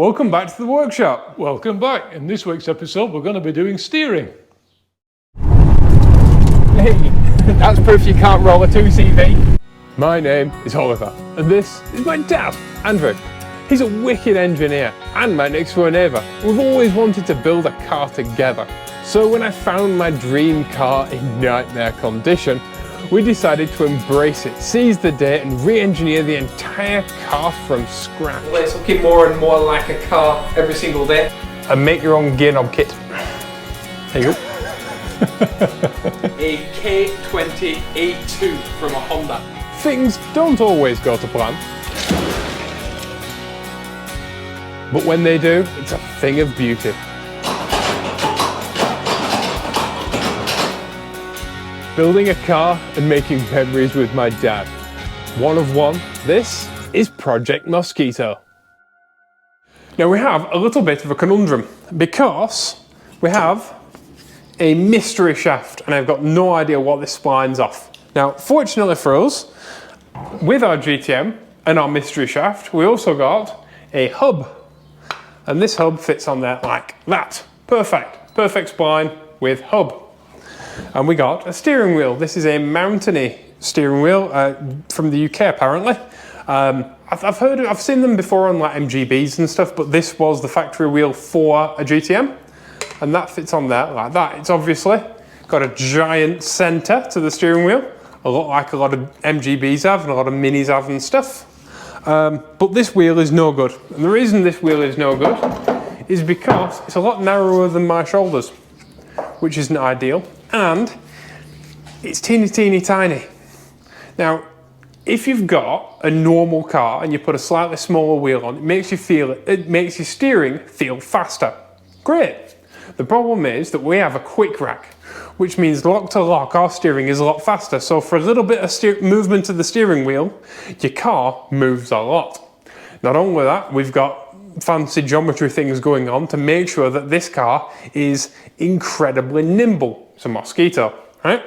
Welcome back to the workshop. Welcome back. In this week's episode, we're going to be doing steering. Hey, that's proof you can't roll a 2CV. My name is Oliver, and this is my dad, Andrew. He's a wicked engineer and my next door neighbour. We've always wanted to build a car together. So when I found my dream car in nightmare condition, we decided to embrace it, seize the day and re-engineer the entire car from scratch. Well, it's looking more and more like a car every single day. And make your own gear knob kit. There you go. A K20 A2 from a Honda. Things don't always go to plan. But when they do, it's a thing of beauty. Building a car and making memories with my dad. One of one, this is Project Mosquito. Now we have a little bit of a conundrum because we have a mystery shaft and I've got no idea what this spline's off. Now, fortunately for us, with our GTM and our mystery shaft, we also got a hub. And this hub fits on there like that. Perfect. Perfect spline with hub. And we got a steering wheel. This is a mountainy steering wheel from the UK apparently. I've seen them before on like MGBs and stuff, but this was the factory wheel for a GTM. And that fits on there like that. It's obviously got a giant centre to the steering wheel, a lot like a lot of MGBs have and a lot of Minis have and stuff. But this wheel is no good. And the reason this wheel is no good is because it's a lot narrower than my shoulders, which isn't ideal. And it's teeny tiny. Now, if you've got a normal car and you put a slightly smaller wheel on, it makes your steering feel faster. Great. The problem is that we have a quick rack, which means lock to lock, our steering is a lot faster. So for a little bit of movement of the steering wheel, your car moves a lot. Not only that, we've got fancy geometry things going on to make sure that this car is incredibly nimble. It's a Mosquito, right?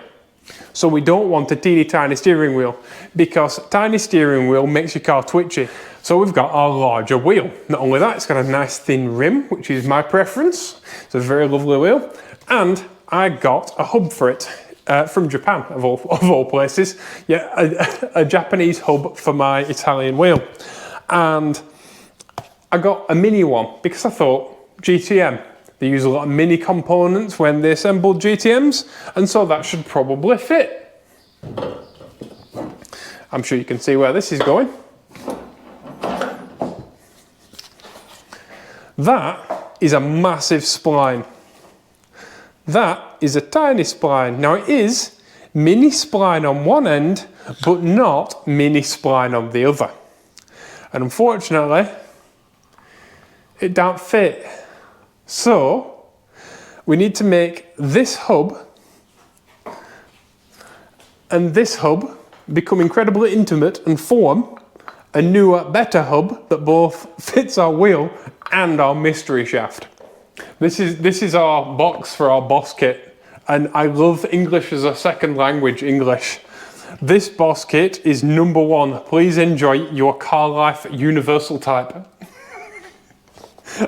So we don't want a teeny tiny steering wheel because tiny steering wheel makes your car twitchy. So we've got our larger wheel. Not only that, it's got a nice thin rim, which is my preference. It's a very lovely wheel. And I got a hub for it from Japan, of all places. Yeah, a Japanese hub for my Italian wheel. And I got a mini one because I thought GTM, they use a lot of mini components when they assemble GTMs, and so that should probably fit. I'm sure you can see where this is going. That is a massive spline. That is a tiny spline. Now it is mini spline on one end, but not mini spline on the other. And unfortunately, it don't fit. So we need to make this hub and this hub become incredibly intimate and form a newer, better hub that both fits our wheel and our mystery shaft. This is our box for our boss kit, and I love English as a second language, English. This boss kit is #1. Please enjoy your car life universal type.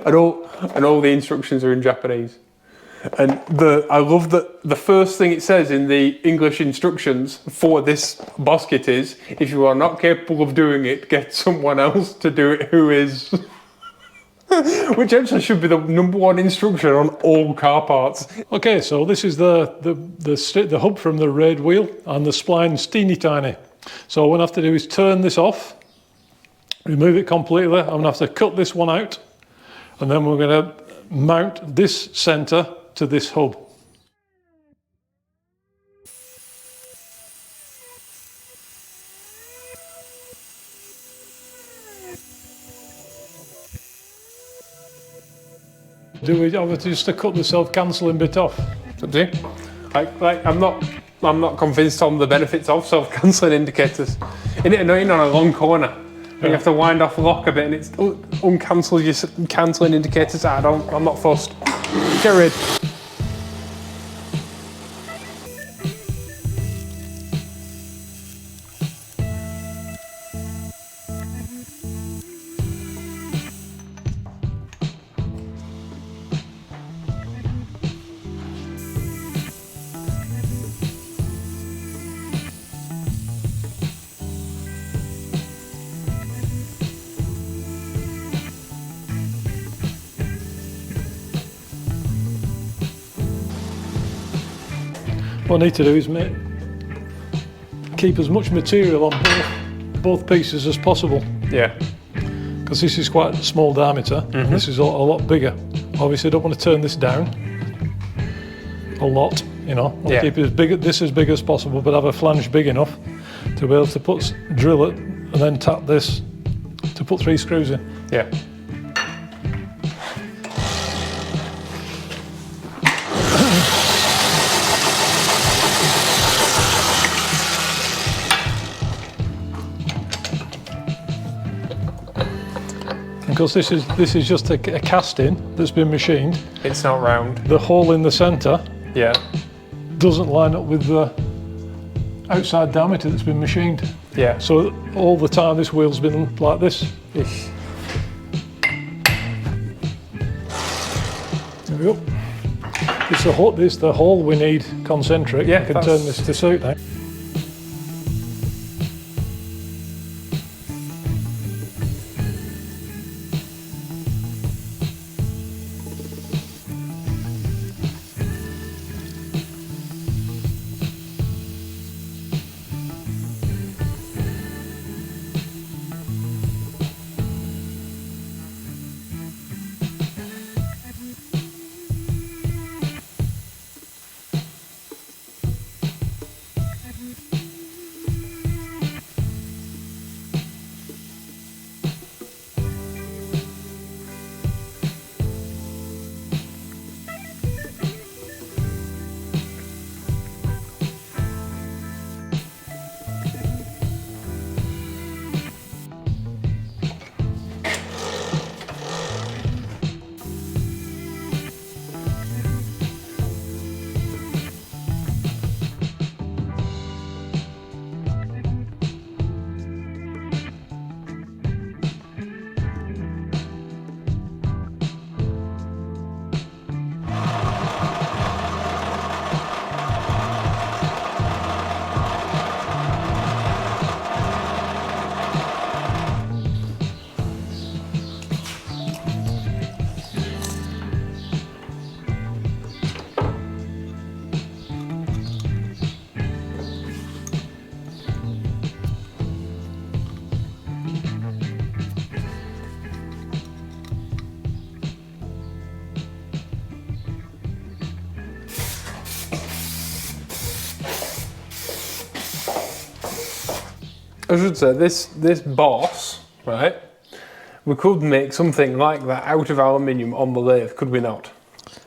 and all the instructions are in Japanese. And I love that the first thing it says in the English instructions for this boss kit is, if you are not capable of doing it, get someone else to do it who is. Which actually should be the #1 instruction on all car parts. Okay, so this is the hub from the raid wheel, and the spline's teeny tiny. So what I have to do is turn this off, remove it completely. I'm going to have to cut this one out, and then we're going to mount this centre to this hub. Do we have to just cut the self-cancelling bit off? It's up to you. I'm not convinced on the benefits of self-cancelling indicators. Isn't it annoying on a long corner? You have to wind off the lock a bit and it's uncancel your cancelling indicators. I'm not fussed. Get rid. what I need to do is keep as much material on both pieces as possible. Yeah. Because this is quite a small diameter, and this is a lot bigger. Obviously I don't want to turn this down a lot, you know. I want to keep this as big as possible, but have a flange big enough to be able to drill it and then tap this to put 3 screws in. Yeah. Because this is just a casting that's been machined. It's not round. The hole in the centre doesn't line up with the outside diameter that's been machined. Yeah. So all the time this wheel's been like this. Ish. There we go. It's the hole we need concentric. Yeah, I can turn this to suit now. I should say, this boss, right, we could make something like that out of aluminium on the lathe, could we not?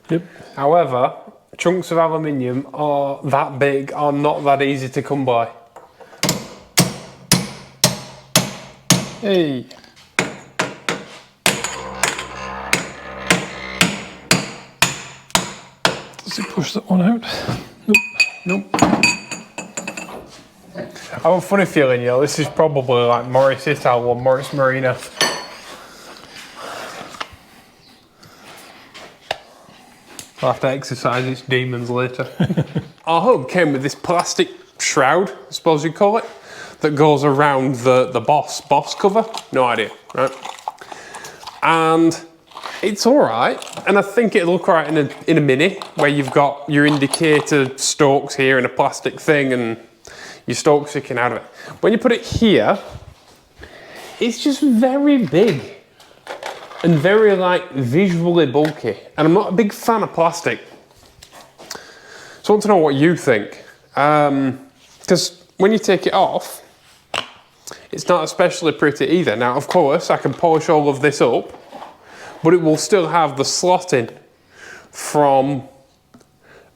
Yep. However, chunks of aluminium are that big are not that easy to come by. Hey. Does it push that one out? Nope. Nope. I have a funny feeling, you know, this is probably like Morris Ital or Morris Marina. I'll have to exercise its demons later. Our hub came with this plastic shroud, I suppose you'd call it, that goes around the boss cover. No idea, right? And it's all right, and I think it'll look all right in a Mini, where you've got your indicator stalks here and a plastic thing, and your stalk sticking out of it. When you put it here, it's just very big and very like visually bulky. And I'm not a big fan of plastic. So I want to know what you think. Because when you take it off, it's not especially pretty either. Now, of course, I can polish all of this up, but it will still have the slotting from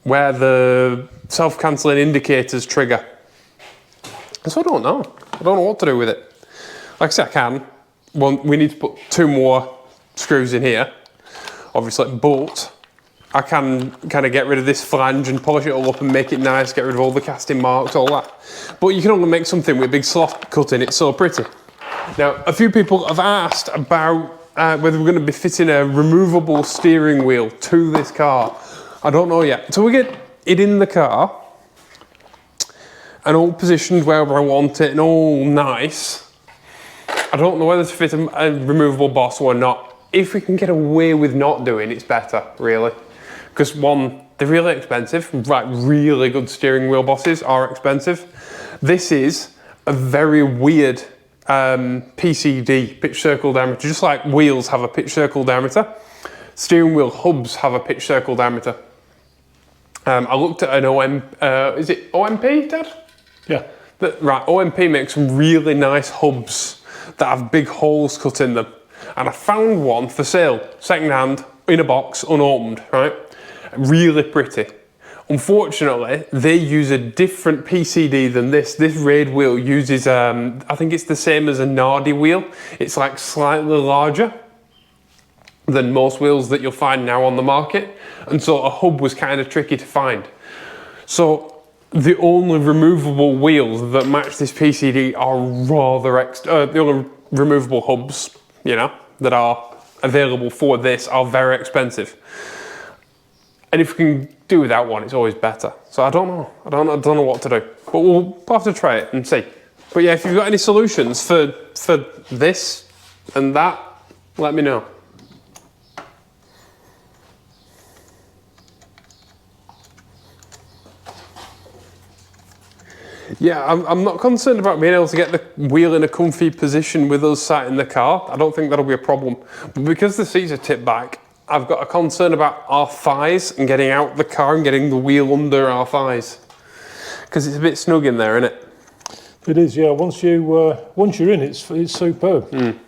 where the self-cancelling indicators trigger. So I don't know. I don't know what to do with it. Like I said, I can. Well, we need to put 2 more screws in here, obviously, but I can kind of get rid of this flange and polish it all up and make it nice, get rid of all the casting marks, all that. But you can only make something with a big slot cut in it so pretty. Now, a few people have asked about whether we're going to be fitting a removable steering wheel to this car. I don't know yet. So we get it in the car, and all positioned wherever I want it and all nice. I don't know whether to fit a removable boss or not. If we can get away with not doing it's better, really. Because one, they're really expensive. Like really good steering wheel bosses are expensive. This is a very weird PCD, pitch circle diameter. Just like wheels have a pitch circle diameter, steering wheel hubs have a pitch circle diameter. I looked at an is it OMP, Dad? Yeah. Right, OMP makes some really nice hubs that have big holes cut in them. And I found one for sale, second hand, in a box, unopened, right? Really pretty. Unfortunately, they use a different PCD than this. This raid wheel uses, I think it's the same as a Nardi wheel. It's like slightly larger than most wheels that you'll find now on the market. And so a hub was kind of tricky to find. So the only removable wheels that match this PCD are rather, the only removable hubs, you know, that are available for this are very expensive. And if we can do without one, it's always better. So I don't know. I don't know what to do. But we'll have to try it and see. But yeah, if you've got any solutions for this and that, let me know. Yeah, I'm not concerned about being able to get the wheel in a comfy position with us sat in the car. I don't think that'll be a problem. But because the seats are tipped back, I've got a concern about our thighs and getting out the car and getting the wheel under our thighs. Because it's a bit snug in there, isn't it? It is, yeah. Once you're in, it's superb. Mm.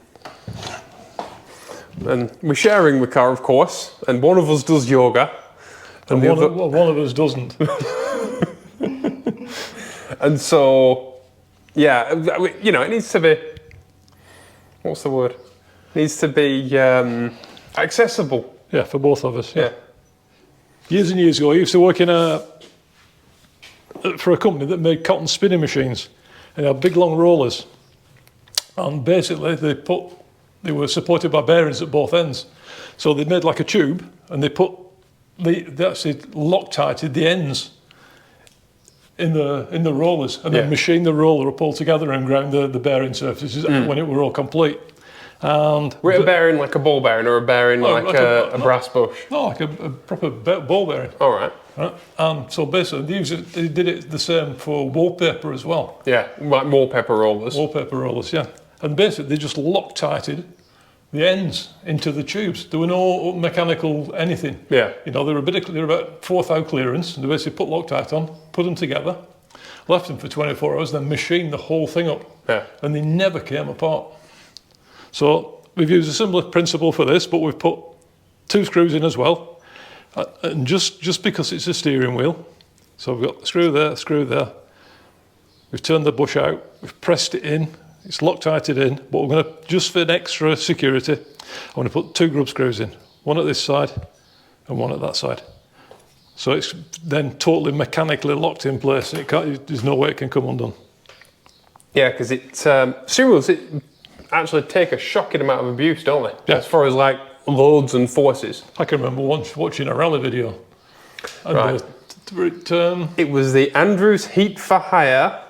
And we're sharing the car, of course, and one of us does yoga. And one of us doesn't. And so, yeah, you know, it needs to be, what's the word? It needs to be accessible. Yeah, for both of us, yeah. Years and years ago, I used to work for a company that made cotton spinning machines. And they had big long rollers. And basically, they were supported by bearings at both ends. So they made like a tube, and they actually Loctited the ends in the rollers, and then machined the roller up all together and ground the bearing surfaces when it were all complete. And were it a bearing like a ball bearing or a bearing like a brass bush? No, like a proper ball bearing. All right. And so basically they did it the same for wallpaper as well. Yeah, like wallpaper rollers. Wallpaper rollers, yeah. And basically they just Loctited the ends into the tubes. There were no mechanical anything. Yeah. You know, they were about 4th out clearance, and they basically put Loctite on, put them together, left them for 24 hours, then machined the whole thing up. Yeah. And they never came apart. So we've used a similar principle for this, but we've put 2 screws in as well. And just because it's a steering wheel, so we've got the screw there. We've turned the bush out, we've pressed it in, it's Loctited in, but we're going to, just for an extra security, I'm going to put 2 grub screws in, one at this side and one at that side. So it's then totally mechanically locked in place. There's no way it can come undone. Yeah, because steering wheels actually take a shocking amount of abuse, don't they? Yeah. As far as like loads and forces. I can remember once watching a rally video. And it was the Andrews Heat for Hire.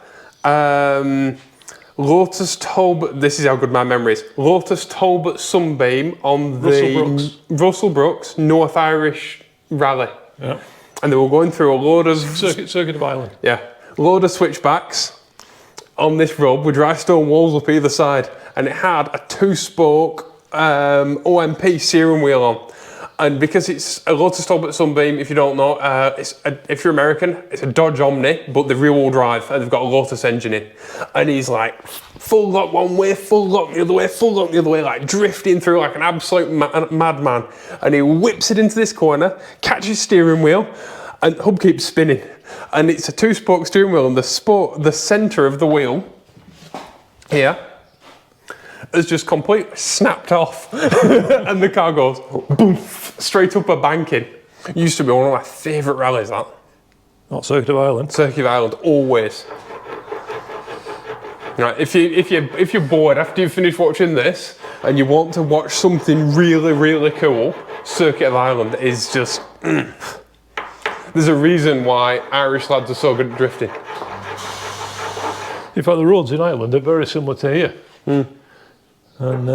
Lotus Talbot, this is how good my memory is. Lotus Talbot Sunbeam on the Russell Brooks North Irish Rally. Yeah. And they were going through a load of... Circuit of Ireland. Yeah. A load of switchbacks on this rub with dry stone walls up either side. And it had a 2-spoke OMP steering wheel on. And because it's a Lotus Talbot Sunbeam, if you don't know, if you're American, it's a Dodge Omni, but the rear-wheel drive, and they've got a Lotus engine in. And he's like, full lock one way, full lock the other way, full lock the other way, like drifting through like an absolute madman. And he whips it into this corner, catches steering wheel, and hub keeps spinning. And it's a 2-spoke steering wheel, and the centre of the wheel here has just completely snapped off. And the car goes boom, straight up a banking. It used to be one of my favourite rallies, that. Not Circuit of Ireland. Circuit of Ireland, always. Right, if you're bored after you've finished watching this and you want to watch something really, really cool, Circuit of Ireland is just... There's a reason why Irish lads are so good at drifting. In fact, the roads in Ireland are very similar to here. Mm. And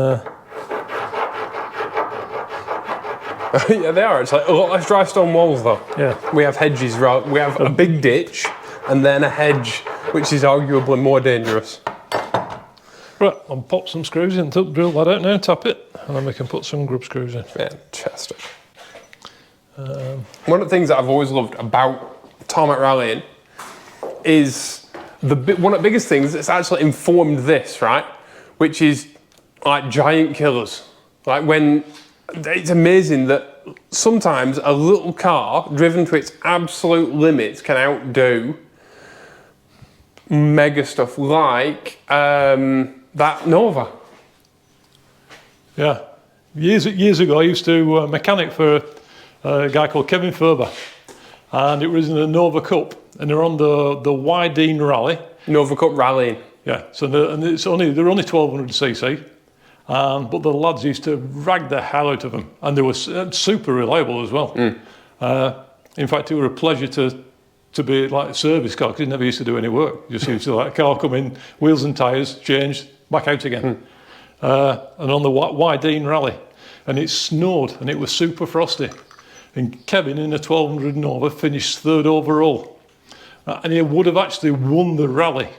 Yeah, they are actually. A lot less dry stone walls though. Yeah. We have hedges, we have a big ditch and then a hedge, which is arguably more dangerous. Right, I'll pop some screws in, drill that out now, tap it, and then we can put some grub screws in. Fantastic. One of the things that I've always loved about tarmac rallying is one of the biggest things that's actually informed this, right? Which is like giant killers. Like when, it's amazing that sometimes a little car driven to its absolute limits can outdo mega stuff like that Nova. Yeah, years ago I used to mechanic for a guy called Kevin Ferber, and it was in the Nova Cup, and they're on the Wydene Rally. Nova Cup rallying. Yeah, so they're only 1200cc, but the lads used to rag the hell out of them, and they were super reliable as well. In fact, it was a pleasure to be like a service car, because it never used to do any work. Just used to let a car come in, wheels and tyres, change, back out again. And on the Wydene Rally, and it snowed and it was super frosty. And Kevin in a 1200 Nova finished 3rd overall. And he would have actually won the rally.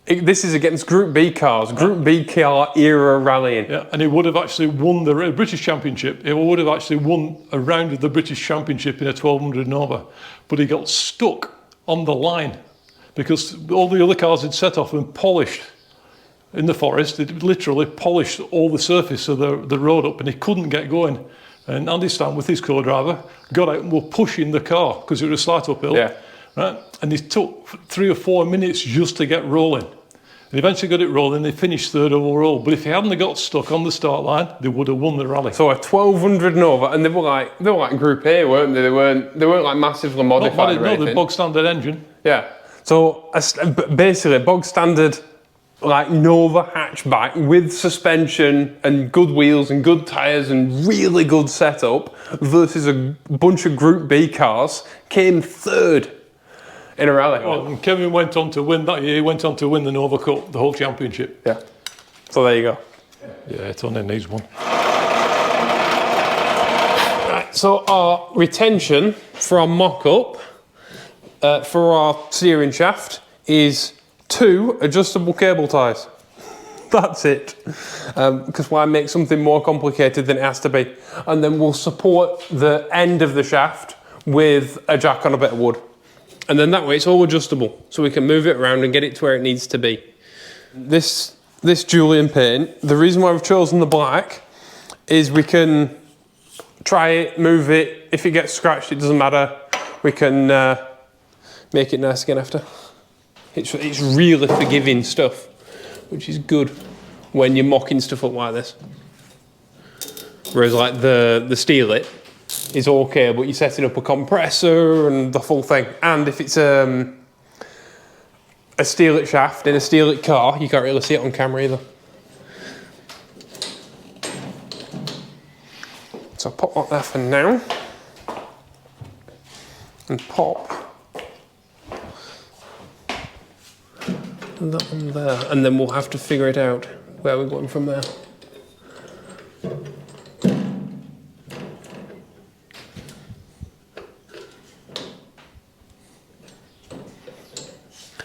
This is against Group B cars, Group B car era rallying. Yeah, and he would have actually won the British Championship. He would have actually won a round of the British Championship in a 1200 Nova. But he got stuck on the line because all the other cars had set off and polished in the forest. It literally polished all the surface of the road up, and he couldn't get going. And Andy Stan, with his co-driver, got out and were pushing the car because it was a slight uphill. Yeah. Right? And it took 3 or 4 minutes just to get rolling. And eventually got it rolling. They finished 3rd overall. But if he hadn't got stuck on the start line, they would have won the rally. So a 1200 Nova, and they were like Group A, weren't they? They weren't like massively modified. No, the bog standard engine. Yeah. So basically, bog standard like Nova hatchback with suspension and good wheels and good tyres and really good setup versus a bunch of Group B cars came 3rd in a rally. Well, and Kevin went on to win that year. He went on to win the Nova Cup, the whole championship. Yeah. So there you go. Yeah, it only needs one. Right, so our retention for our mock-up for our steering shaft is 2 adjustable cable ties. That's it. Because why make something more complicated than it has to be? And then we'll support the end of the shaft with a jack on a bit of wood. And then that way it's all adjustable, so we can move it around and get it to where it needs to be. This Julian paint, the reason why we've chosen the black is we can try it, move it. If it gets scratched, it doesn't matter. We can make it nice again after. It's really forgiving stuff, which is good when you're mocking stuff up like this. Whereas like the steel it is okay, but you're setting up a compressor and the full thing. And if it's a steel it shaft in a steel it car, you can't really see it on camera either. So I'll pop that there for now. And pop that one there, and then we'll have to figure it out where we're going from there.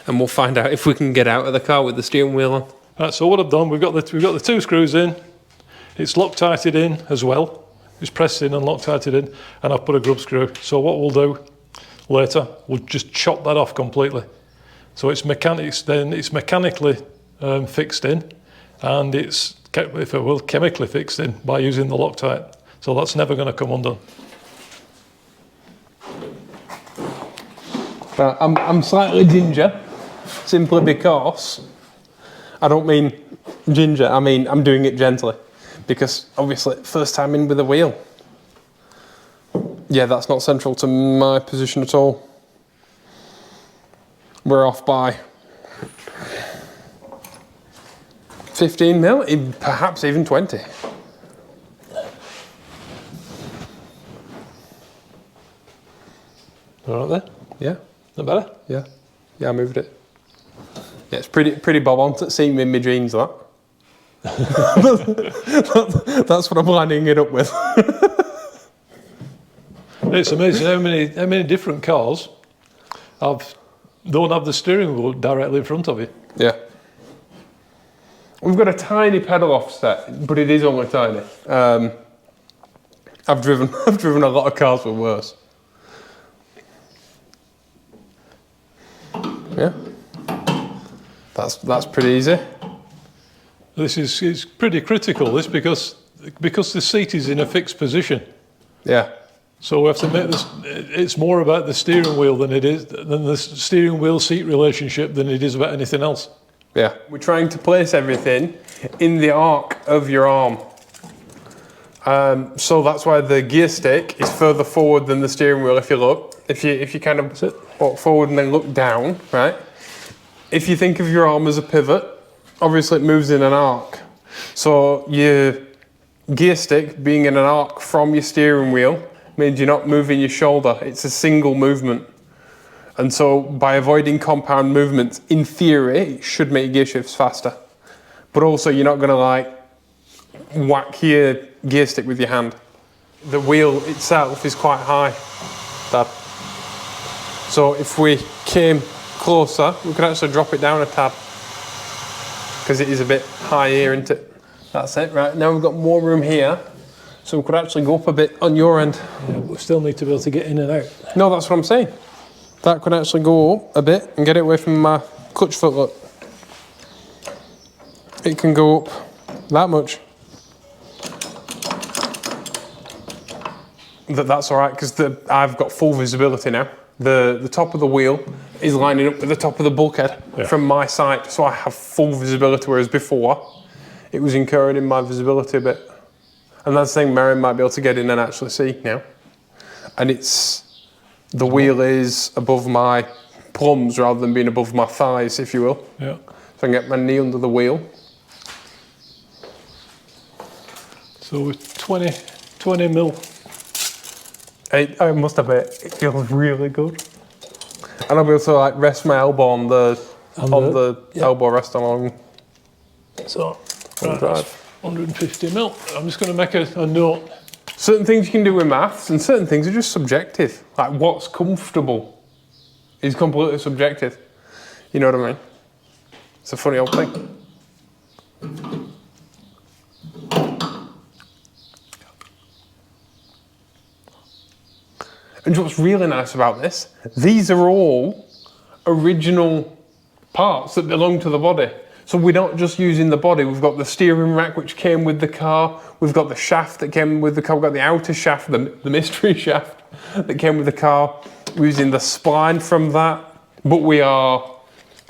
And we'll find out if we can get out of the car with the steering wheel on. Right, so what I've done, we've got the 2 screws in. It's Loctited in as well. It's pressed in and Loctited in, and I've put a grub screw. So what we'll do later, we'll just chop that off completely. So it's mechanically fixed in, and it's, if it will, chemically fixed in by using the Loctite. So that's never going to come undone. I'm slightly ginger, simply because I don't mean ginger. I mean I'm doing it gently, because obviously first time in with a wheel. Yeah, that's not central to my position at all. We're off by 15 mil, perhaps even 20. All right there? Yeah. Not better? Yeah. Yeah, I moved it. Yeah, it's pretty bob on to seeing me in my jeans, that. That's what I'm lining it up with. It's amazing how many different cars don't have the steering wheel directly in front of you. Yeah. We've got a tiny pedal offset, but it is only tiny. I've driven a lot of cars with worse. Yeah. That's pretty easy. This is pretty critical, this, because the seat is in a fixed position. Yeah. So we have to make this, it's more about the steering wheel than the steering wheel seat relationship than it is about anything else. Yeah. We're trying to place everything in the arc of your arm. So that's why the gear stick is further forward than the steering wheel. If you look, if you kind of walk forward and then look down, right? If you think of your arm as a pivot, obviously it moves in an arc. So your gear stick being in an arc from your steering wheel means you're not moving your shoulder. It's a single movement. And so by avoiding compound movements, in theory, it should make gear shifts faster. But also you're not going to like whack your gear stick with your hand. The wheel itself is quite high, Dad. So if we came closer, we could actually drop it down a tad, because it is a bit high here, isn't it? That's it. Right, now we've got more room here, so we could actually go up a bit on your end. Yeah, but we still need to be able to get in and out. No, that's what I'm saying. That could actually go up a bit and get it away from my clutch foot, look. It can go up that much. That's all right, because I've got full visibility now. The top of the wheel is lining up with the top of the bulkhead from my side, so I have full visibility, whereas before it was incurring my visibility a bit. And that's the thing, Marion might be able to get in and actually see now. And the wheel is above my plums rather than being above my thighs, if you will. Yeah. So I can get my knee under the wheel. So with 20 mil. I must admit, it feels really good. And I'll be able to like rest my elbow on the elbow rest along. So right, that's 150 mil. I'm just going to make a note. Certain things you can do with maths, and certain things are just subjective. Like what's comfortable is completely subjective. You know what I mean? It's a funny old thing. And what's really nice about this, these are all original parts that belong to the body. So we're not just using the body, we've got the steering rack which came with the car, we've got the shaft that came with the car, we've got the outer shaft, the mystery shaft that came with the car, we're using the spline from that, but we are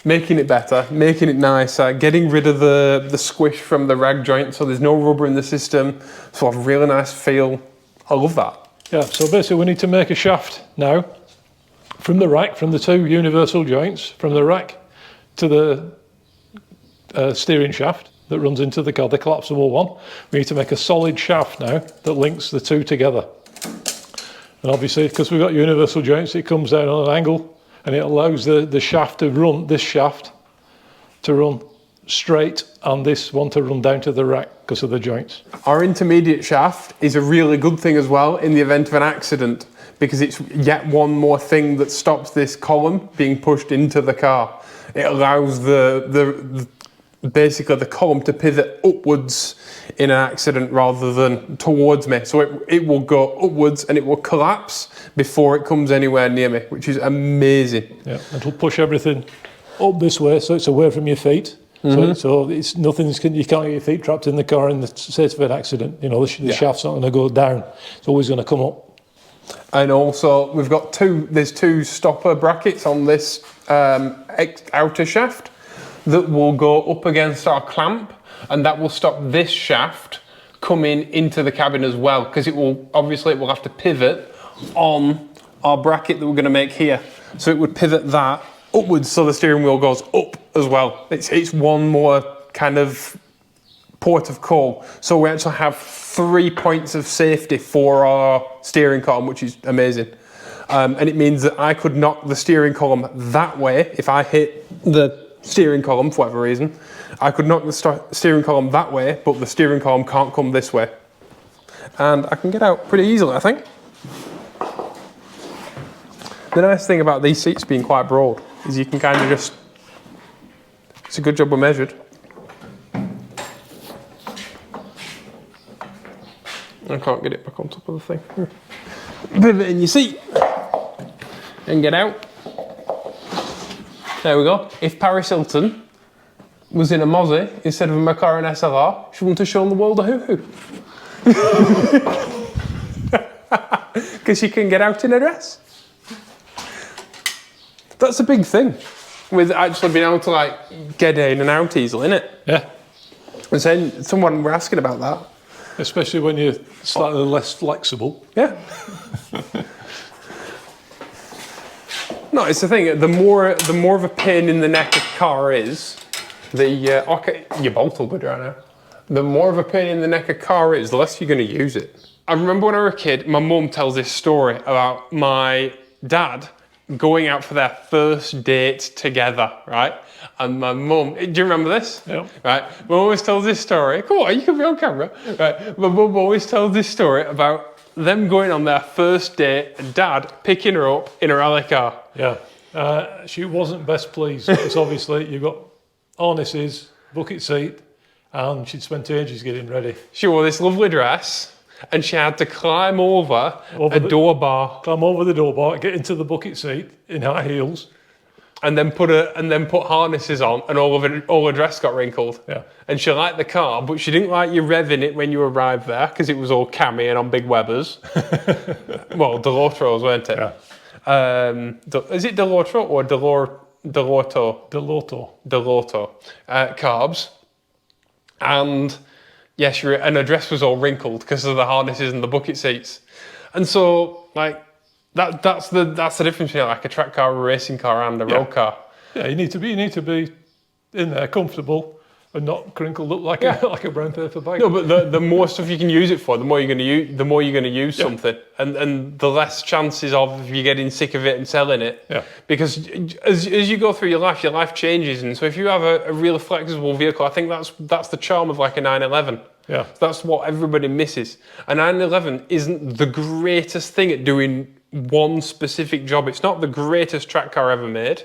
making it better, making it nicer, getting rid of the squish from the rag joint so there's no rubber in the system, so I have a really nice feel. I love that. Yeah, so basically we need to make a shaft now from the rack, from the two universal joints, from the rack to the steering shaft that runs into the car, the collapsible one. We need to make a solid shaft now that links the two together. And obviously, because we've got universal joints, it comes down on an angle and it allows the shaft to run, this shaft to run straight and this one to run down to the rack because of the joints. Our intermediate shaft is a really good thing as well in the event of an accident, because it's yet one more thing that stops this column being pushed into the car. It allows basically the column to pivot upwards in an accident rather than towards me. So it will go upwards and it will collapse before it comes anywhere near me, which is amazing. Yeah, it'll push everything up this way so it's away from your feet. Mm-hmm. So it's nothing's, you can't get your feet trapped in the car in the state of an accident. You know, the shaft's not going to go down. It's always going to come up. And also we've got there's two stopper brackets on this outer shaft that will go up against our clamp, and that will stop this shaft coming into the cabin as well, because it will have to pivot on our bracket that we're going to make here. So it would pivot that upwards so the steering wheel goes up as well. It's one more kind of port of call. So we actually have 3 points of safety for our steering column, which is amazing. And it means that I could knock the steering column that way. If I hit the steering column for whatever reason, I could knock the steering column that way, but the steering column can't come this way. And I can get out pretty easily, I think. The nice thing about these seats being quite broad is you can kind of just, it's a good job we're measured. I can't get it back on top of the thing. Pivot in your seat and get out. There we go. If Paris Hilton was in a Mozzie instead of a McLaren SLR, she wouldn't have shown the world a hoo-hoo. Because she can get out in a dress. That's a big thing with actually being able to like get in and out easily, isn't it? Yeah. And saying someone were asking about that. Especially when you're slightly less flexible. Yeah. No, it's the thing. The more of a pain in the neck a car is, okay, your bolt will be dry now. The more of a pain in the neck a car is, the less you're going to use it. I remember when I was a kid, my mum tells this story about my dad going out for their first date together, right? And my mum, do you remember this? Yeah. Right, my mum always tells this story. Come on, you can be on camera. Right, my mum always tells this story about them going on their first date and dad picking her up in a rally car. Yeah. She wasn't best pleased because obviously you've got harnesses, bucket seat, and she'd spent ages getting ready. She wore this lovely dress and she had to climb over a door bar. Climb over the door bar, get into the bucket seat in high heels. And then put harnesses on, and all her dress got wrinkled. Yeah. And she liked the car, but she didn't like you revving it when you arrived there because it was all cami and on big Webers. Well, Delortros, weren't it? Yeah. Is it Delortro or Delorto? Delorto. Carbs. And yeah, and her dress was all wrinkled because of the harnesses and the bucket seats. And so, like, that's the difference between like a track car, a racing car, and a road car. Yeah, you need to be in there comfortable and not crinkled up like a brown paper bag. No, but the more stuff you can use it for, the more you're going to use something, and the less chances of you getting sick of it and selling it. Yeah. Because as you go through your life changes, and so if you have a really flexible vehicle, I think that's the charm of like a 911. Yeah. That's what everybody misses. A 911 isn't the greatest thing at doing one specific job. It's not the greatest track car ever made.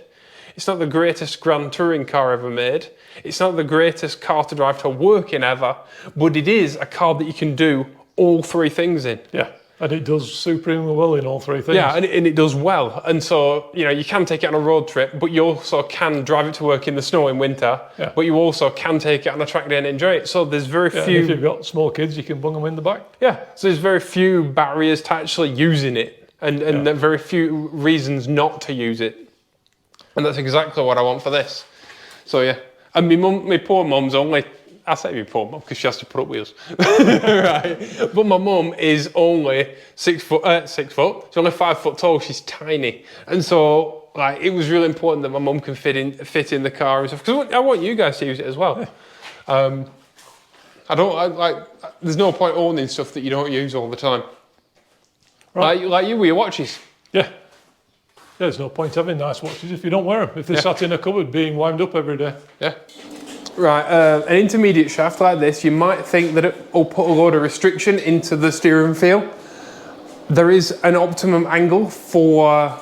It's not the greatest grand touring car ever made. It's not the greatest car to drive to work in ever, but it is a car that you can do all three things in. Yeah, and it does supremely well in all three things. Yeah, and it does well. And so, you can take it on a road trip, but you also can drive it to work in the snow in winter, but you also can take it on a track day and enjoy it. So there's very few... And if you've got small kids, you can bung them in the back. Yeah, so there's very few barriers to actually using it, and there are very few reasons not to use it. And that's exactly what I want for this. So yeah, and my poor mum's only, I say my poor mum because she has to put up wheels, right? But my mum is only 6 foot. She's only 5 foot tall. She's tiny, and so like it was really important that my mum can fit in the car and stuff. Because I want you guys to use it as well. Yeah. There's no point owning stuff that you don't use all the time. Right. Like you with your watches. Yeah. There's no point having nice watches if you don't wear them. If they're sat in a cupboard being wound up every day. Yeah. Right, an intermediate shaft like this, you might think that it will put a load of restriction into the steering feel. There is an optimum angle for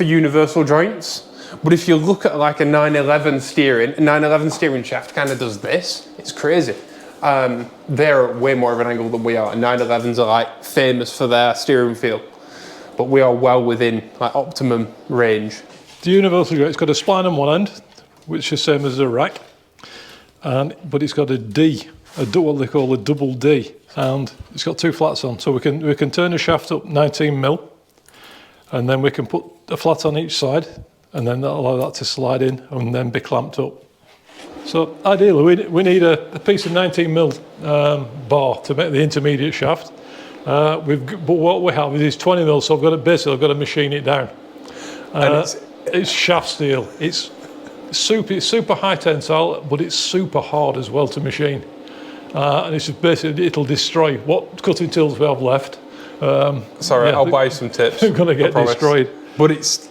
universal joints, but if you look at like a 911 steering shaft kind of does this. It's crazy. They're way more of an angle than we are, and 911s are like famous for their steering feel. But we are well within like optimum range. The universal joint, it's got a spline on one end, which is the same as a rack, but it's got a D, what they call a double D, and it's got two flats on, so we can turn the shaft up 19 mil, and then we can put a flat on each side, and then that'll allow that to slide in and then be clamped up. So ideally, we need a piece of 19 mil bar to make the intermediate shaft. But what we have is 20 mil, so I've got to machine it down. And it's shaft steel. It's super high tensile, but it's super hard as well to machine. And it's basically, it'll destroy what cutting tools we have left. Sorry, I'll buy you some tips. They're going to get destroyed. But it's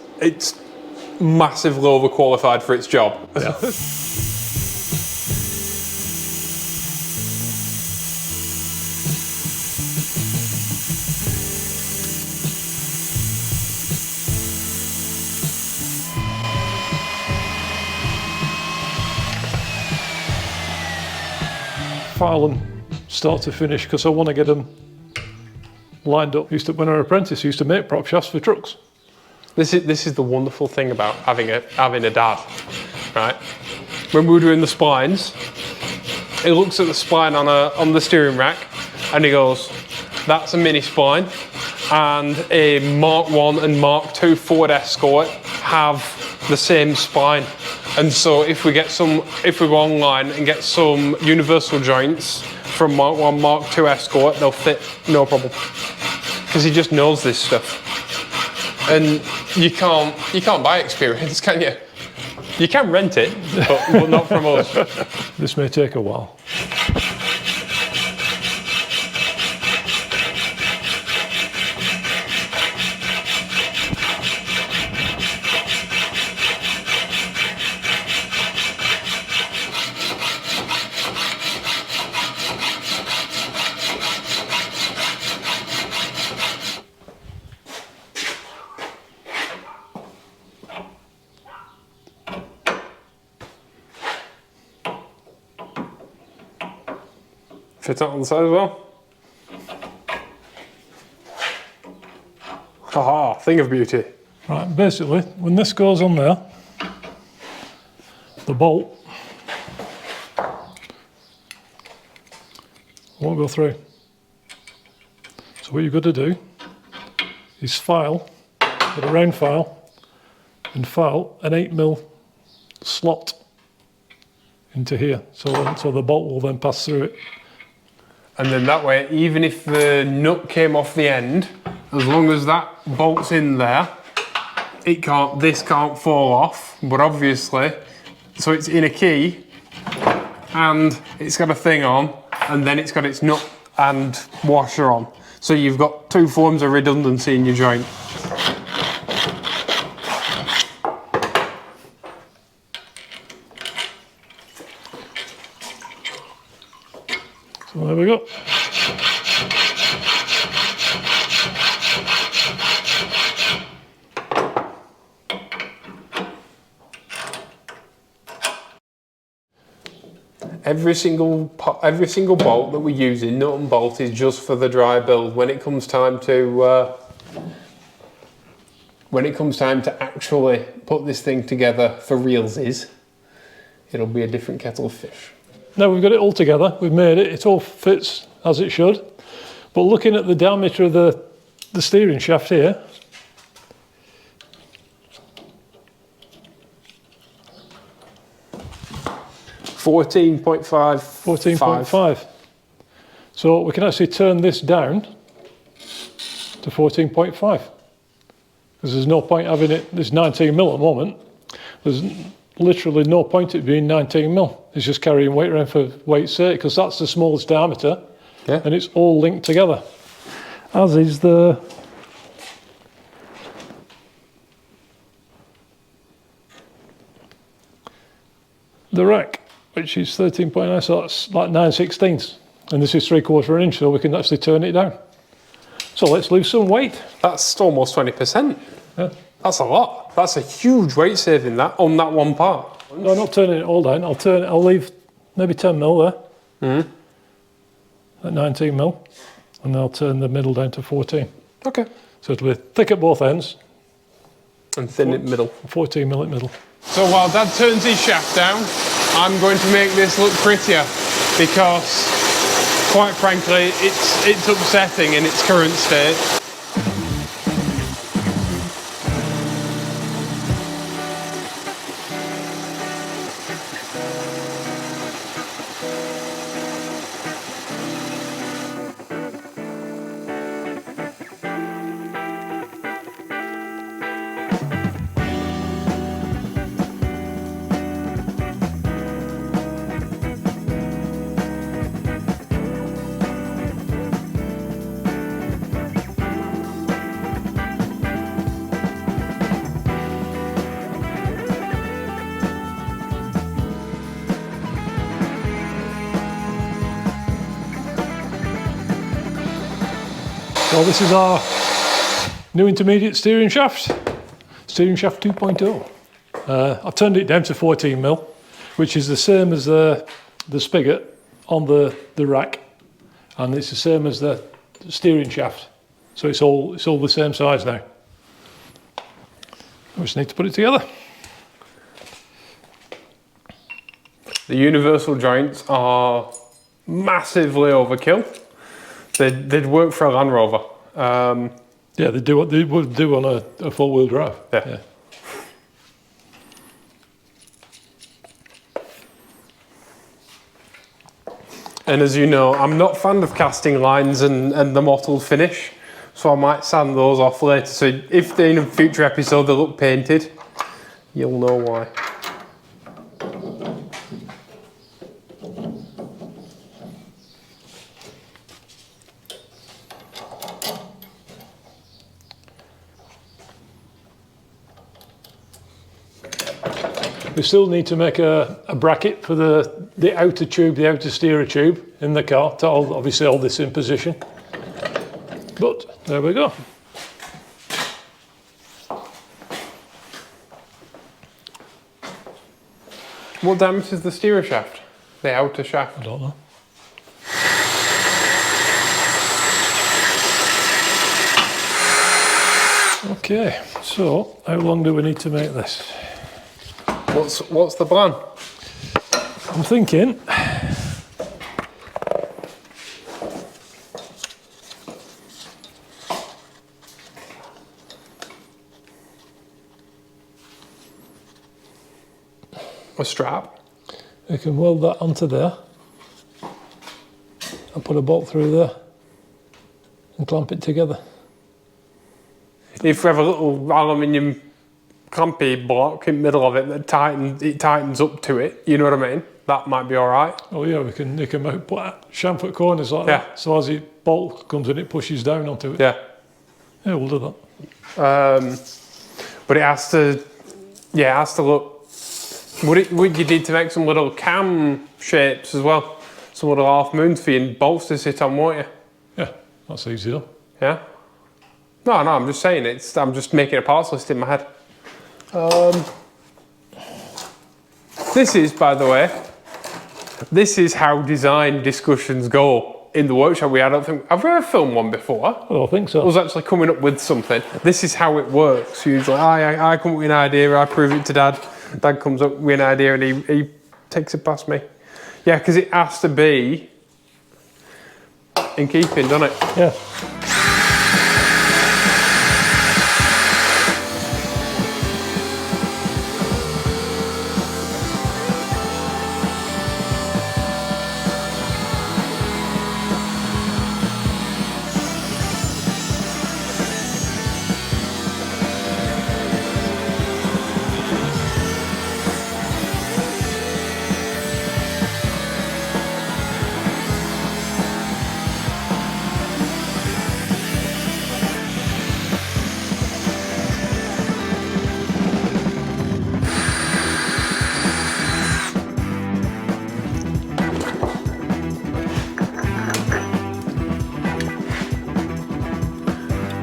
massively overqualified for its job. Yeah. file them start to finish because I want to get them lined up. When I was an apprentice, I used to make prop shafts for trucks. This is the wonderful thing about having a dad, right? When we were doing the splines, he looks at the spline on the steering rack and he goes, that's a mini spline, and a Mark 1 and Mark 2 Ford Escort have the same spine. And so if we go online and get some universal joints from Mark 1, Mark 2 Escort, they'll fit no problem. Because he just knows this stuff. And you can't buy experience, can you? You can rent it, but not from us. This may take a while. Fit that on the side as well. Haha, thing of beauty. Right, basically, when this goes on there, the bolt won't go through. So what you've got to do is file, get a round file, and file an 8mm slot into here. So the bolt will then pass through it. And then that way, even if the nut came off the end, as long as that bolt's in there, this can't fall off. But obviously, so it's in a key, and it's got a thing on, and then it's got its nut and washer on. So you've got two forms of redundancy in your joint. So there we go. Every single bolt that we use in nut and bolt is just for the dry build. When it comes time to actually put this thing together for realsies, it'll be a different kettle of fish. Now we've got it all together, we've made it, it all fits as it should. But looking at the diameter of the steering shaft here, $14.5. So we can actually turn this down to 14.5. Because there's no point having it, there's 19mm at the moment. There's literally no point it being 19mm. It's just carrying weight around for weight's sake, because that's the smallest diameter, yeah. And it's all linked together. As is the rack, which is 13.9, so that's like 9/16, and this is 3/4 inch, so we can actually turn it down. So let's lose some weight. That's almost 20%. Yeah. That's a lot. That's a huge weight saving on that one part. No, I'm not turning it all down. I'll leave maybe 10mm there. At 19mm, and then I'll turn the middle down to 14. Okay. So it'll be thick at both ends and thin at middle. 14mm at middle. So while Dad turns his shaft down, I'm going to make this look prettier, because quite frankly it's upsetting in its current state. So this is our new intermediate steering shaft 2.0. I've turned it down to 14mm, which is the same as the spigot, on the rack, and it's the same as the steering shaft. So it's all the same size now. I just need to put it together. The universal joints are massively overkill. They'd work for a Land Rover. Yeah, they do what they would do on a four-wheel drive. Yeah. And as you know, I'm not fond of casting lines and the mottled finish, so I might sand those off later. So if in a future episode they look painted, you'll know why. We still need to make a bracket for the outer tube, the outer steerer tube in the car to obviously hold this in position. But there we go. What diameter is the steerer shaft? The outer shaft? I don't know. Okay, so how long do we need to make this? What's the plan? I'm thinking A strap? we can weld that onto there and put a bolt through there and clamp it together. If we have a little aluminium clampy block in the middle of it that tightens up to it, you know what I mean? That might be all right. Oh yeah, we can put chamfer corners like that. So as it bolt comes in, it pushes down onto it. Yeah. Yeah, we'll do that. But it has to look. Would you need to make some little cam shapes as well? Some little half moons for your bolts to sit on, won't you? Yeah, that's easy though. Yeah. No, I'm just saying I'm just making a parts list in my head. This is, by the way, this is how design discussions go in the workshop. Have we ever filmed one before? I don't think so. I was actually coming up with something. This is how it works. Usually, I come up with an idea, I prove it to Dad. Dad comes up with an idea and he takes it past me. Yeah, because it has to be in keeping, doesn't it? Yeah.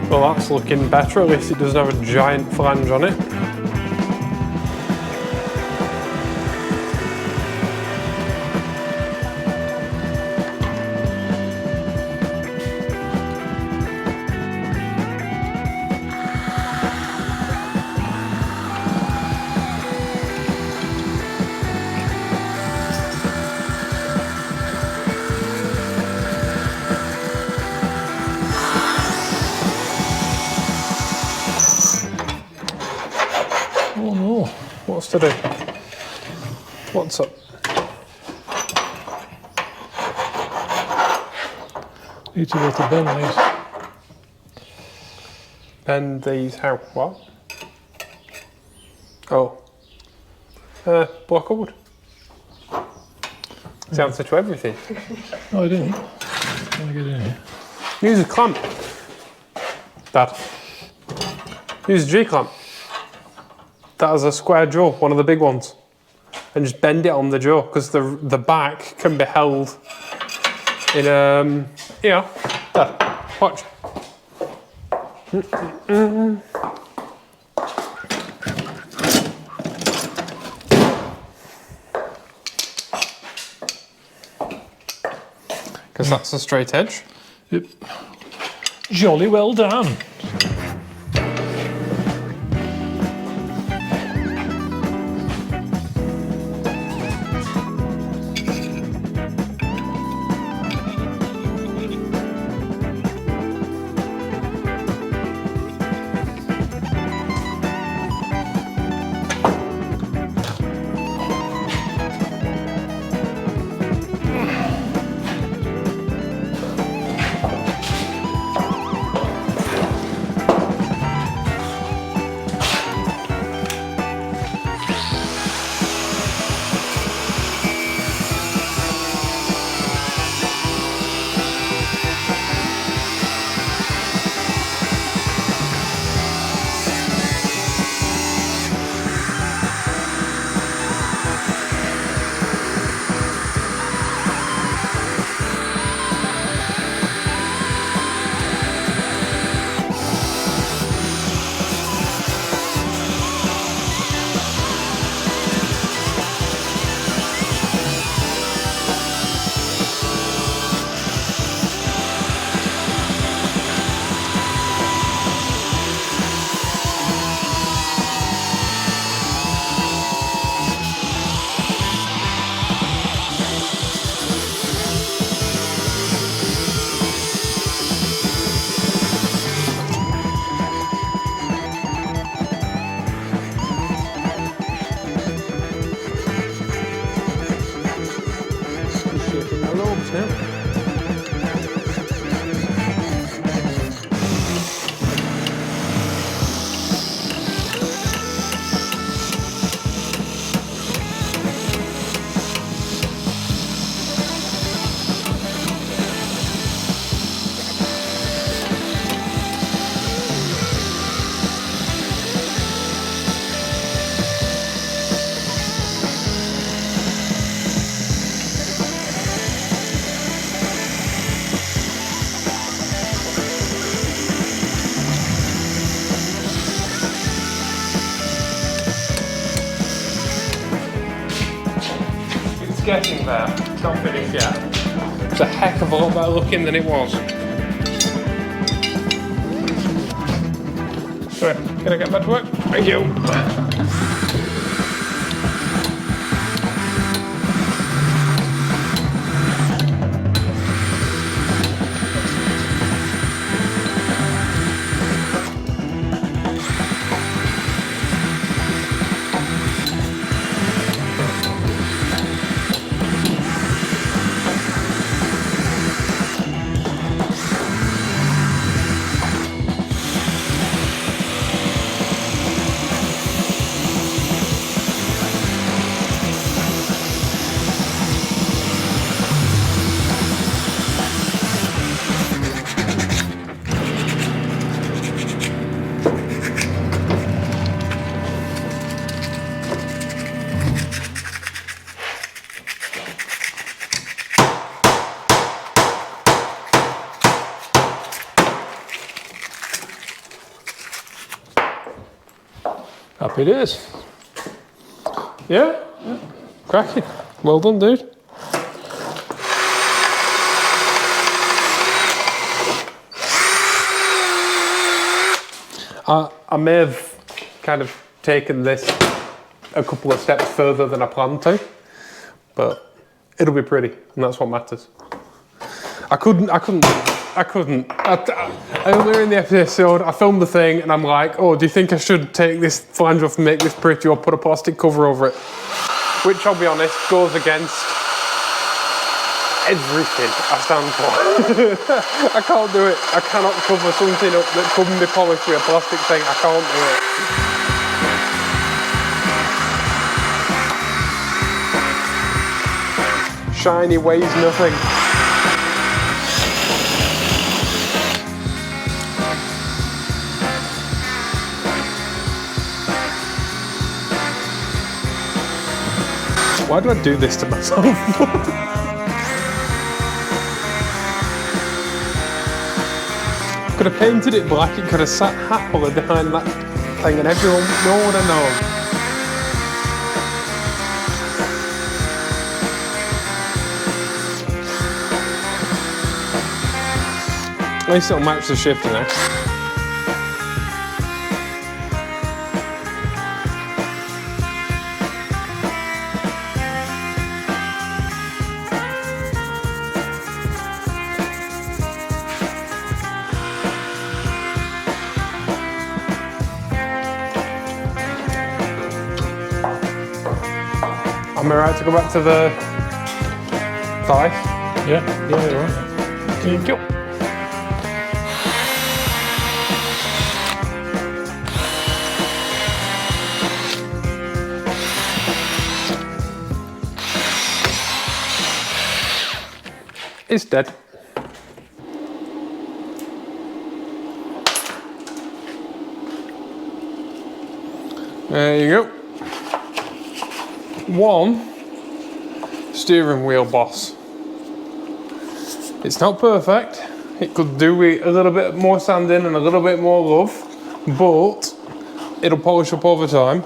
Well, that's looking better. At least it doesn't have a giant flange on it. Oh no. What's to do? What's up? Need to go to bend these. Bend these how? What? Oh. Block of wood. It's the answer to everything. No, I didn't. Let me get in here. Use a clamp. Dad. Use a G-clamp. That has a square jaw, one of the big ones. And just bend it on the jaw, because the back can be held in, Dad, watch. because that's a straight edge. Yep. Jolly well done. Getting there. It's not finished yet. It's a heck of a lot better looking than it was. Sorry, can I get back to work? Thank you. Happy days. Yeah? Cracking. Well done, dude. I may have kind of taken this a couple of steps further than I planned to, but it'll be pretty, and that's what matters. Earlier in the episode, I filmed the thing and I'm like, oh, do you think I should take this flange off and make this pretty or put a plastic cover over it? Which, I'll be honest, goes against everything I stand for. I can't do it. I cannot cover something up that couldn't be polished with a plastic thing. I can't do it. Shiny weighs nothing. Why do I do this to myself? Could have painted it black, it could have sat happily behind that thing and everyone would have known. least it'll match the shifter now. Am I right to go back to the thigh? Yeah, you're right. Thank you. It's dead. There you go. One steering wheel boss. It's not perfect. It could do with a little bit more sanding and a little bit more love, but it'll polish up over time.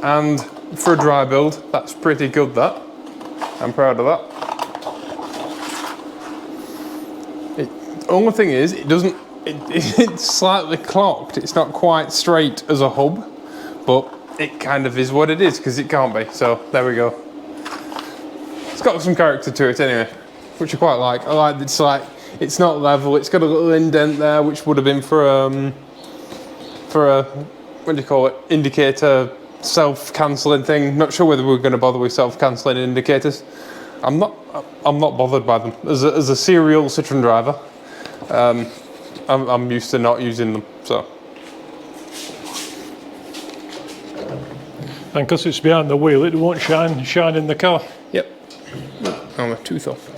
And for a dry build, that's pretty good, that. I'm proud of that. The only thing is, it's slightly clocked. It's not quite straight as a hub, but it kind of is what it is, because it can't be. So there we go. It's got some character to it anyway, which I quite like. I like it's not level. It's got a little indent there, which would have been for a what do you call it? Indicator self-cancelling thing. Not sure whether we're going to bother with self-cancelling indicators. I'm not bothered by them. As a serial Citroen driver, I'm used to not using them. So. And because it's behind the wheel, it won't shine in the car. Yep. Oh, my tooth off.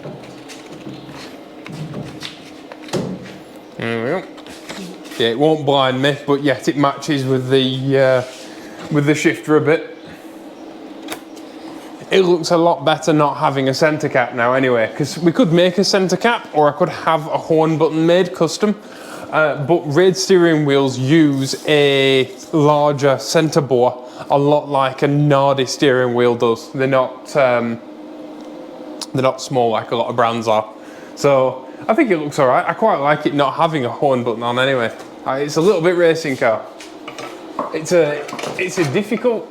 There we go. Yeah, it won't blind me, but yet it matches with the shifter a bit. It looks a lot better not having a centre cap now anyway, because we could make a centre cap, or I could have a horn button made custom. But raid steering wheels use a larger centre bore, a lot like a Nardi steering wheel does. They're not small like a lot of brands are. So I think it looks all right. I quite like it not having a horn button on anyway. It's a little bit racing car. It's a difficult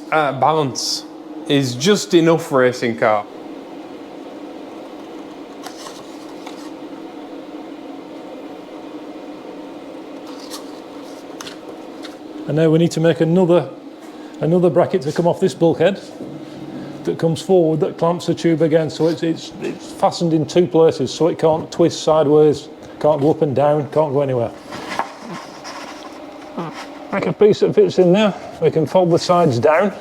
balance. It's just enough racing car. And now we need to make another bracket to come off this bulkhead that comes forward, that clamps the tube again, so it's fastened in two places, so it can't twist sideways, can't go up and down, can't go anywhere. Make a piece that fits in there. We can fold the sides down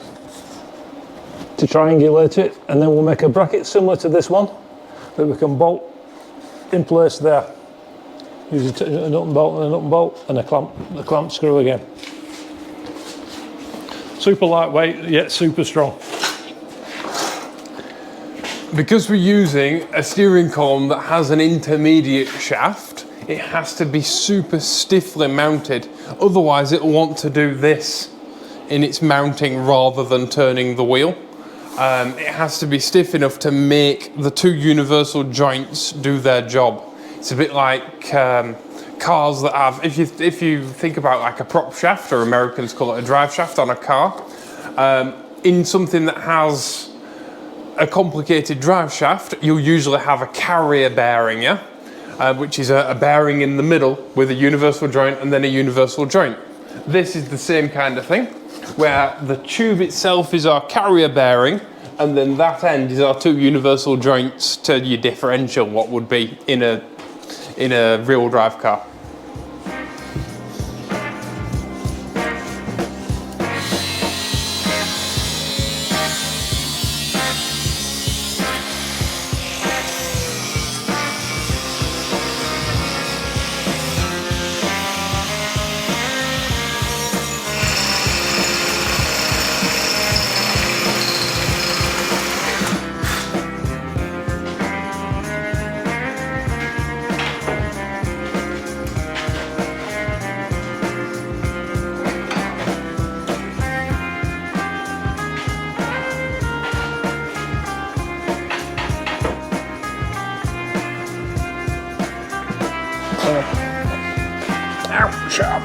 to triangulate it, and then we'll make a bracket similar to this one that we can bolt in place there. Use a nut and bolt and a nut and bolt and a clamp screw again. Super lightweight, yet super strong. Because we're using a steering column that has an intermediate shaft, it has to be super stiffly mounted. Otherwise it'll want to do this in its mounting rather than turning the wheel. It has to be stiff enough to make the two universal joints do their job. It's a bit like cars that have, if you think about like a prop shaft, or Americans call it a drive shaft on a car, in something that has a complicated drive shaft, you'll usually have a carrier bearing, yeah? Which is a bearing in the middle with a universal joint and then a universal joint. This is the same kind of thing, where the tube itself is our carrier bearing, and then that end is our two universal joints to your differential, what would be in a real drive car. Chop.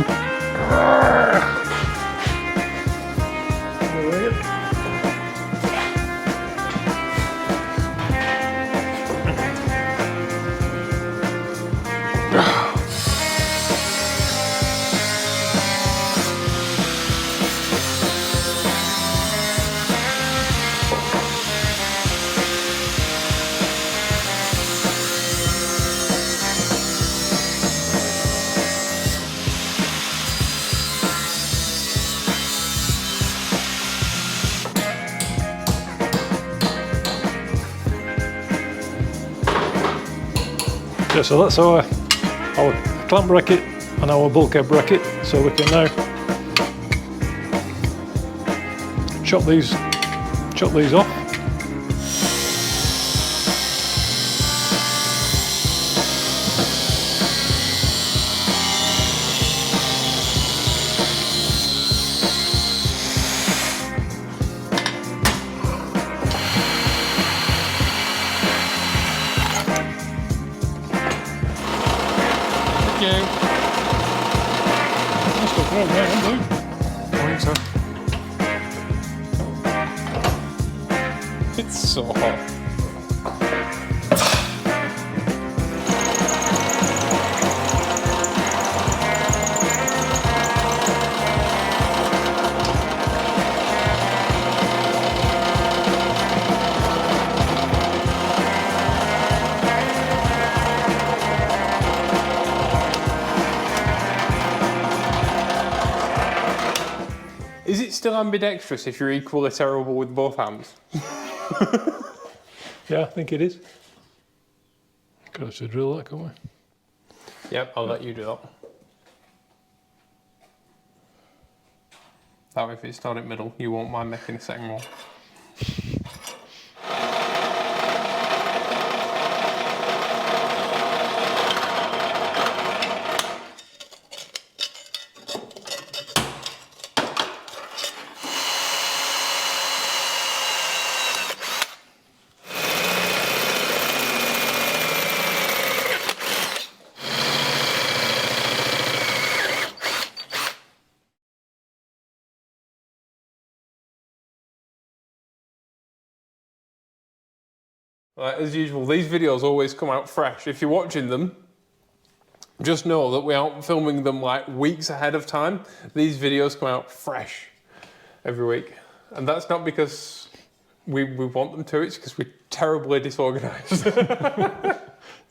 Yeah, so that's our clamp bracket and our bulkhead bracket. So we can now chop these off. It's so hot. Is it still ambidextrous if you're equally terrible with both hands? Yeah, I think it is. Got to drill that, can't we? Yep, I'll let you do that. That way, if it's not in the middle, you won't mind making a second one. As usual, these videos always come out fresh. If you're watching them, just know that we aren't filming them like weeks ahead of time. These videos come out fresh every week. And that's not because we want them to, it's because we're terribly disorganised.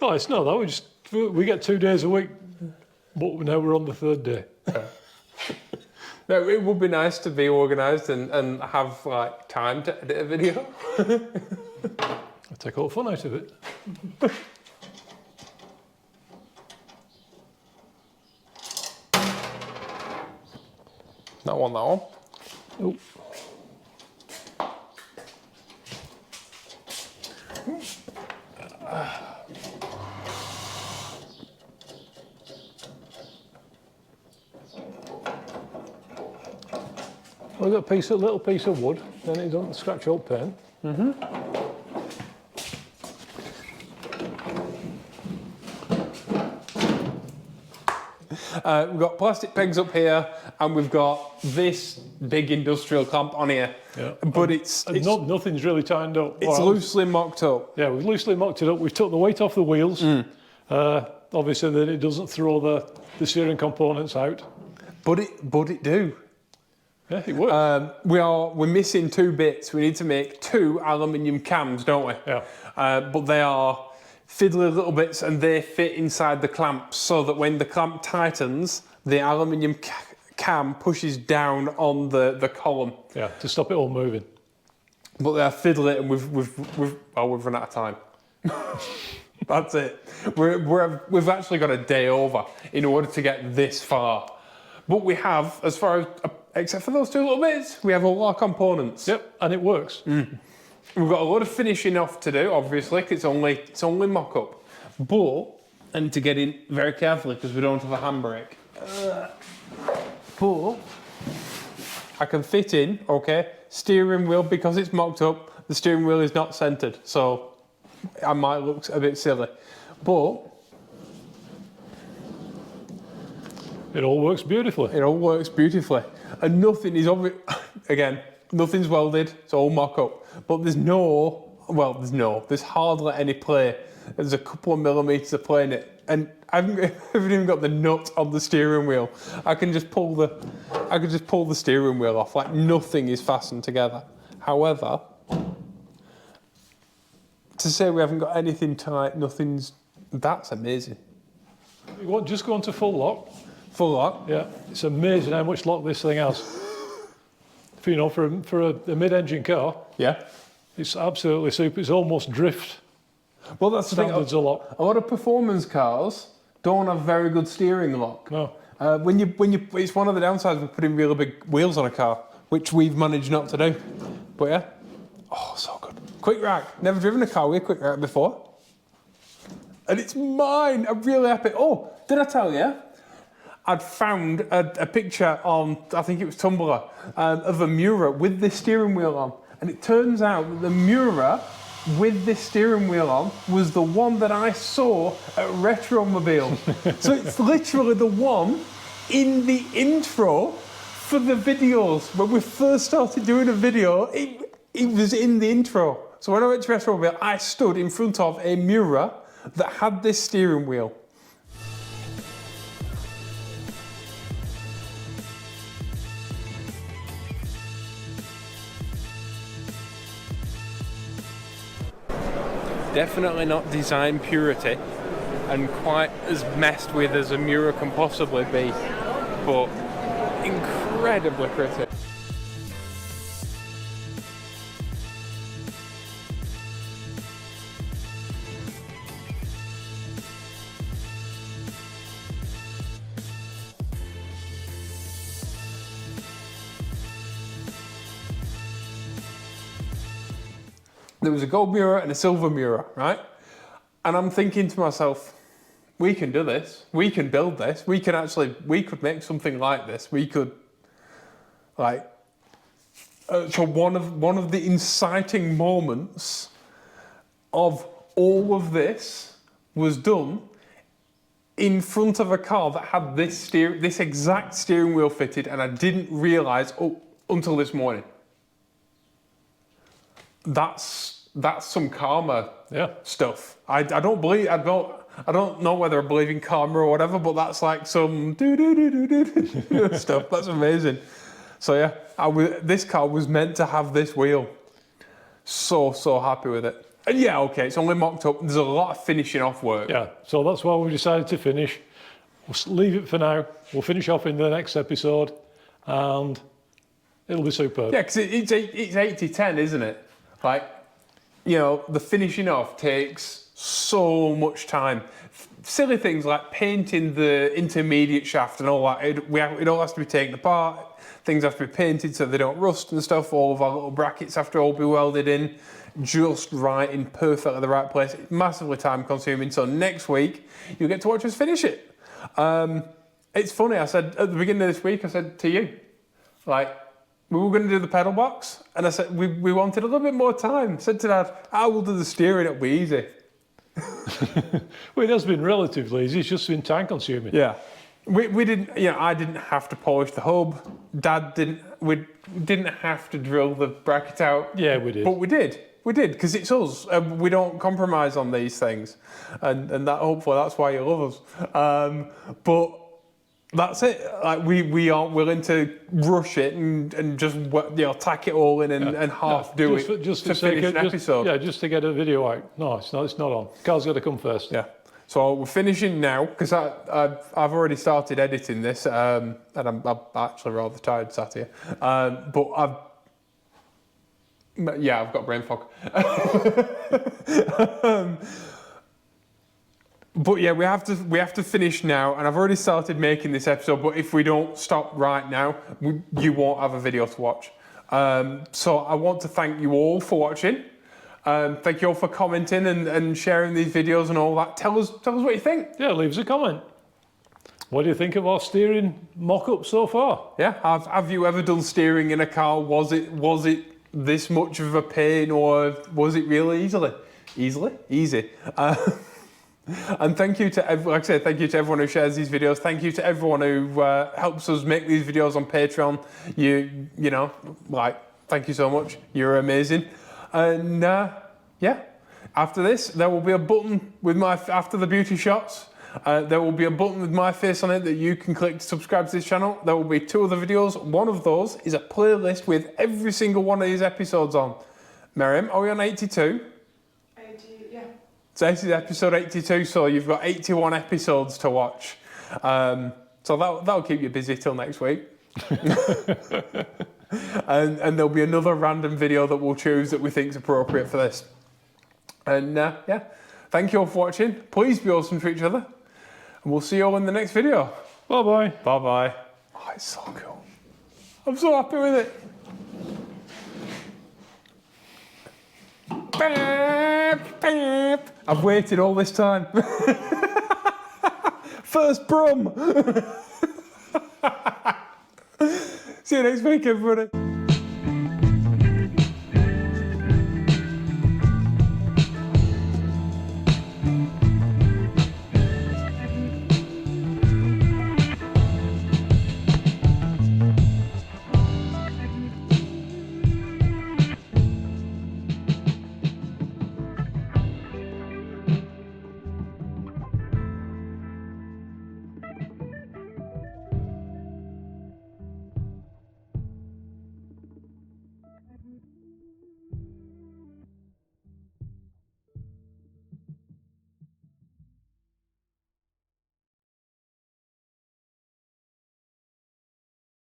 No, it's not that. We get 2 days a week, but now we're on the 3rd day. No, it would be nice to be organised and have like time to edit a video. I take all the fun out of it. That one. Oh. We've got a little piece of wood, then it doesn't scratch up paint. We've got plastic pegs up here, and we've got this big industrial clamp on here. Yeah. But it's nothing's really tightened up. It's loosely mocked up. Yeah, we've loosely mocked it up. We've took the weight off the wheels. Obviously, then it doesn't throw the steering components out. But it do. Yeah, it works. We're missing 2 bits. We need to make 2 aluminium cams, don't we? Yeah. But they are fiddly little bits, and they fit inside the clamp, so that when the clamp tightens, the aluminium cam pushes down on the column. Yeah, to stop it all moving. But they're fiddly, and we've run out of time. That's it. We've actually got a day over in order to get this far. But we have, as far as except for those 2 little bits, we have all our components. Yep, and it works. We've got a lot of finishing off to do, obviously, 'cause it's only mock-up. But I need to get in very carefully because we don't have a handbrake. But I can fit in, okay, steering wheel, because it's mocked up, the steering wheel is not centered, so I might look a bit silly. But It all works beautifully. It all works beautifully. And nothing is obvious. Again, nothing's welded. It's all mock-up. But there's hardly any play. There's a couple of millimetres of play in it. And I haven't even got the nut on the steering wheel. I can just pull the steering wheel off. Like, nothing is fastened together. However, to say we haven't got anything tight, that's amazing. You want just go on to full lock. Full lock? Yeah, it's amazing how much lock this thing has. For a mid-engine car, Yeah. it's absolutely super. It's almost drift. Well, that's the thing. Standards a lot. A lot of performance cars don't have very good steering lock. No. It's one of the downsides of putting really big wheels on a car, which we've managed not to do. But yeah, oh, so good. Quick rack. Never driven a car with a quick rack before, and it's mine. I'm really happy. Oh, did I tell you? I'd found a picture on, I think it was Tumblr, of a Miura with this steering wheel on, and it turns out that the Miura with this steering wheel on was the one that I saw at Retromobile. So it's literally the one in the intro for the videos. When we first started doing a video, it was in the intro. So when I went to Retromobile, I stood in front of a Miura that had this steering wheel. Definitely not design purity and quite as messed with as a Miura can possibly be, but incredibly pretty. There was a gold Miura and a silver Miura, right? And I'm thinking to myself, we can do this. We can build this. We could make something like this. We could, so one of the inciting moments of all of this was done in front of a car that had this exact steering wheel fitted, and I didn't realise until this morning. That's some karma stuff. I don't know whether I believe in karma or whatever, but that's like some stuff. That's amazing. So yeah, this car was meant to have this wheel. So happy with it. And yeah, okay, it's only mocked up. There's a lot of finishing off work. Yeah, so that's why we decided to finish. We'll leave it for now. We'll finish off in the next episode, and it'll be superb. Yeah, because it's 80-10, isn't it? Like, you know, the finishing off takes so much time. Silly things like painting the intermediate shaft and all that, it all has to be taken apart. Things have to be painted so they don't rust and stuff. All of our little brackets have to all be welded in just right, in perfectly the right place. It's massively time consuming. So next week, you'll get to watch us finish it. It's funny, I said at the beginning of this week, I said to you, like, we were going to do the pedal box, and I said we wanted a little bit more time. I said to Dad, I will do the steering, it'll be easy. Well, it has been relatively easy, it's just been time consuming. Yeah. We didn't, I didn't have to polish the hub. Dad didn't, we didn't have to drill the bracket out. Yeah, we did. But we did, because it's us. We don't compromise on these things. And that hopefully that's why you love us. But that's it. Like we aren't willing to rush it and just tack it all in and half do it just to finish an episode. Yeah, just to get a video out. No, it's not on. Car's got to come first. Yeah. So we're finishing now because I've already started editing this, and I'm actually rather tired sat here. But I've got brain fog. But yeah, we have to finish now, and I've already started making this episode. But if we don't stop right now, you won't have a video to watch. So I want to thank you all for watching. Thank you all for commenting and sharing these videos and all that. Tell us what you think. Yeah, leave us a comment. What do you think of our steering mock-up so far? Yeah, have you ever done steering in a car? Was it this much of a pain, or was it really easy? And thank you to like I said, thank you to everyone who shares these videos. Thank you to everyone who helps us make these videos on Patreon. You know, like, thank you so much. You're amazing. And yeah, after this, there will be a button with after the beauty shots. There will be a button with my face on it that you can click to subscribe to this channel. There will be 2 other videos. One of those is a playlist with every single one of these episodes on. Miriam, are we on 82? 80, yeah. So this is episode 82, so you've got 81 episodes to watch. So that'll keep you busy till next week. and there'll be another random video that we'll choose that we think is appropriate for this. And yeah, thank you all for watching. Please be awesome to each other. And we'll see you all in the next video. Bye-bye. Bye-bye. Oh, it's so cool. I'm so happy with it. I've waited all this time. First brum. See you next week, everybody.